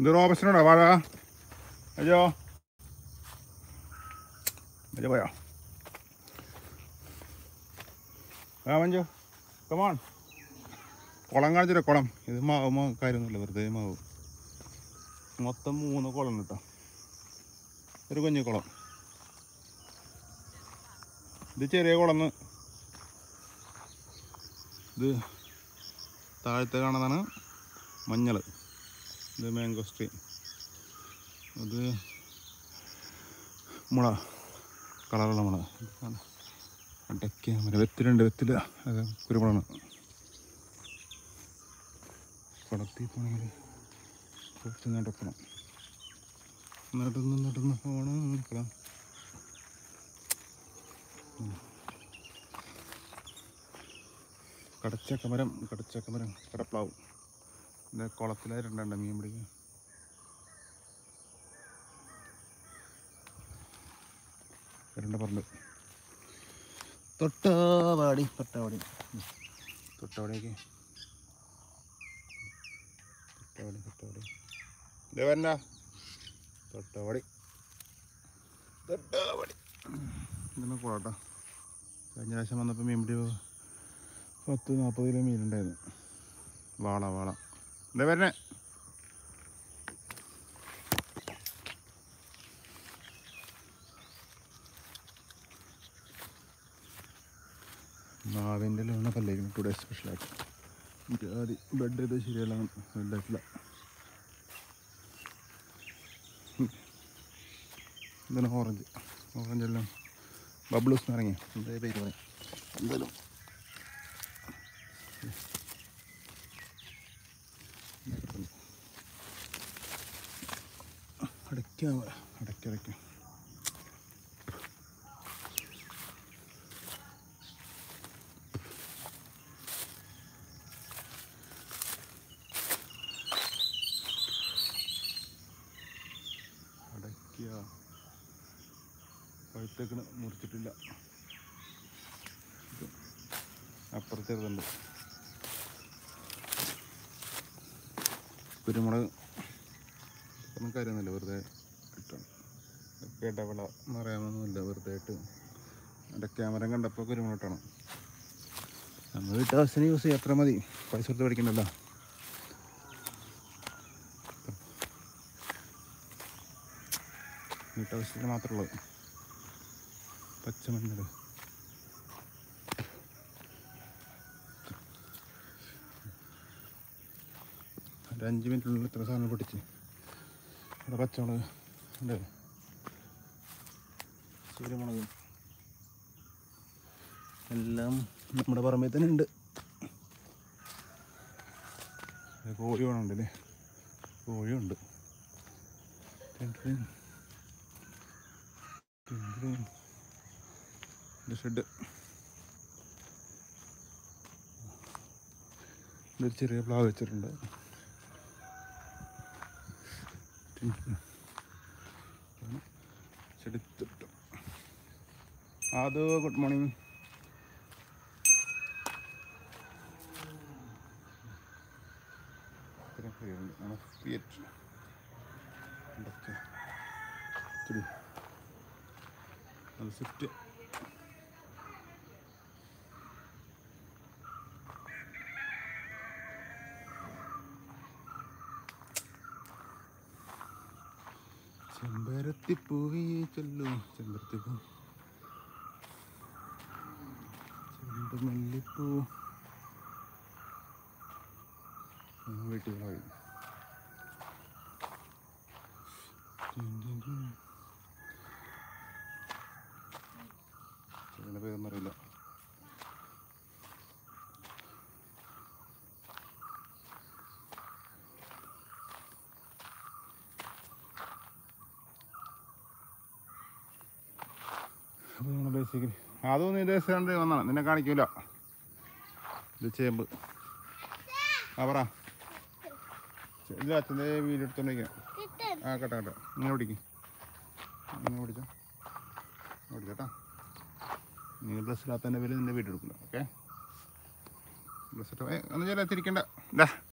ഇത് റോബസ്റ്റിനോടാ വാഴ അയ്യോ അയ്യോ പോയോ ആ മഞ്ജു കമോൺ കുളം കാണിച്ചില്ല കുളം ഇത് മാവ് കാര്യമൊന്നുമില്ല വെറുതെ മാവ് മൊത്തം 3 കുളം കേട്ടോ ഒരു കുഞ്ഞു കുളം ഇത് ചെറിയ കുളന്ന് ഇത് താഴത്തെ കാണുന്നതാണ് മഞ്ഞൾ ഇത് മാംഗോസ്ട്രീ അത് മുള കളറുള്ള മുള അടയ്ക്ക വെത്തിലുണ്ട് വെത്തില അത് കുരുമുളകാണ് കുളത്തിൽ പോണെങ്കിൽ കുറച്ച് നടക്കണം നടന്ന് പോകണം കുളം കടച്ചക്കമരം കടപ്ലാവും ഇതിൻ്റെ കുളത്തിലായി രണ്ടുണ്ട് മീൻ പിടിക്കാൻ പറമ്പ് തൊട്ടാവാടിയൊക്കെ ഇതേ വരണ്ട തൊട്ടാവാടി ഇതൊന്ന് കുളട്ടോ കഴിഞ്ഞ പ്രാവശ്യം വന്നപ്പോൾ മീൻ പിടി 10-40 കിലോ മീനുണ്ടായിരുന്നു വാള ഇതേ വരണേ മാവിൻ്റെ ലോണ പല്ലേക്കും ടുഡേ സ്പെഷ്യലായിട്ട് ആദ്യം ബെഡ് ചെയ്ത് ശരിയല്ല ബെഡായിട്ടില്ല എന്താണ് ഓറഞ്ചെല്ലാം ബബ്ലൂസ് ഇറങ്ങി എന്താ പേര് പറയും എന്തായാലും അടയ്ക്ക പഴുത്തേക്കണ് മുറിച്ചിട്ടില്ല അപ്പുറത്തേതുണ്ട് കുരുമുളക് ഒന്നും കാര്യമൊന്നുമില്ല വെറുതെ കിട്ടണം ഇടവിള എന്ന് പറയാനൊന്നുമില്ല വെറുതെ ആയിട്ട് എൻ്റെ ക്യാമറ കണ്ടപ്പോൾ കുരുമുളക് ഇട്ടണം നമ്മൾ വീട്ടാവശ്യത്തിന് യൂസ് ചെയ്യാം അത്ര മതി പൈസ കൊടുത്ത് പഠിക്കണ്ടല്ലോ വീട്ടാവശ്യത്തിന് മാത്രമുള്ളത് പച്ചമഞ്ഞൾ ഒരു 5 മിനിറ്റിനുള്ളിൽ ഇത്ര സാധനം പൊട്ടിച്ച് അവിടെ പച്ചമുളക് ഉണ്ട് കുരുമുളകും എല്ലാം നമ്മുടെ പറമ്പിൽ തന്നെ ഉണ്ട് കോഴി വേണമുണ്ടല്ലേ കോഴിയുണ്ട് ഷെഡ് ഇതൊരു ചെറിയ പ്ലാവ് വെച്ചിട്ടുണ്ട് ചെടുത്തിട്ടു അത് ഗുഡ് മോർണിംഗ് അത് സ്വിഫ്റ്റ് ചെമ്പരത്തിപ്പൂവേ ചൊല്ലു ചെമ്പരത്തിപ്പൂ ചെണ്ടുമല്ലിപ്പൂ വീട്ടിൽ പോയി ചേട്ടൻ്റെ പേരൊന്നും അറിയില്ല അപ്പോൾ നമ്മൾ ബേസിക്കലി അതൊന്നും ഇതേ സ്ഥലം വന്നാണ് നിന്നെ കാണിക്കൂല ഇത് ചേമ്പ് ആ പറ ഇല്ല അച്ഛൻ്റെ വീട് എടുത്തോണ്ടിരിക്കാം ആ കേട്ടോ ഇങ്ങനെ പിടിക്കും ഇങ്ങനെ പിടിച്ചോട്ടാ നിങ്ങൾ ഡ്രസ്സ് ഇല്ലാത്തതിൻ്റെ പേര് നിൻ്റെ വീട് എടുക്കില്ല ഓക്കെ ഡ്രസ്സ് ഇട്ട് ഒന്ന് ചില തിരിക്കണ്ട